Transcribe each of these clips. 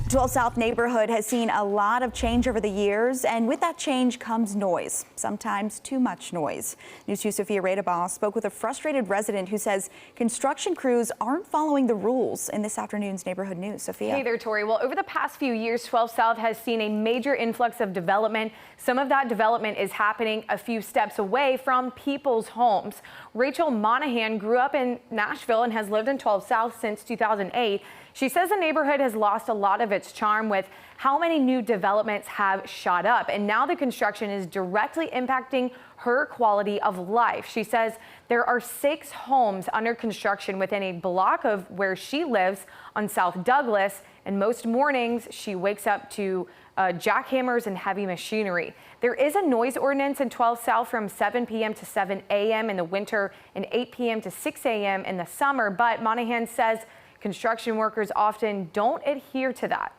12 South neighborhood has seen a lot of change over the years, and with that change comes noise, sometimes too much noise. News 2's Sophia Radebas spoke with a frustrated resident who says construction crews aren't following the rules in this afternoon's neighborhood news. Sophia. Hey there, Tori. Well, over the past few years, 12 South has seen a major influx of development. Some of that development is happening a few steps away from people's homes. Rachel Monahan grew up in Nashville and has lived in 12 South since 2008. She says the neighborhood has lost a lot of its charm with how many new developments have shot up, and now the construction is directly impacting her quality of life. She says there are 6 homes under construction within a block of where she lives on South Douglas, and most mornings she wakes up to jackhammers and heavy machinery. There is a noise ordinance in 12 South from 7 p.m. to 7 a.m. in the winter and 8 p.m. to 6 a.m. in the summer, but Monahan says construction workers often don't adhere to that.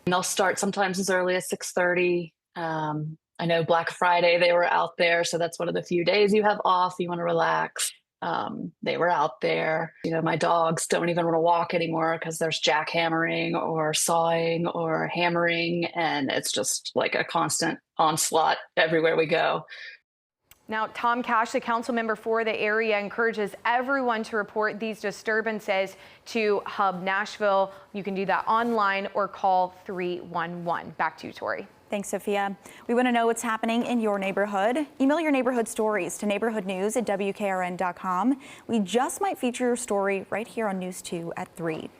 And they'll start sometimes as early as 6:30. I know Black Friday they were out there, so that's one of the few days you have off. You want to relax. They were out there. You know, my dogs don't even want to walk anymore because there's jackhammering or sawing or hammering, and it's just like a constant onslaught everywhere we go. Now, Tom Cash, the council member for the area, encourages everyone to report these disturbances to Hub Nashville. You can do that online or call 311. Back to you, Tori. Thanks, Sophia. We want to know what's happening in your neighborhood. Email your neighborhood stories to neighborhoodnews@wkrn.com. We just might feature your story right here on News 2 at 3.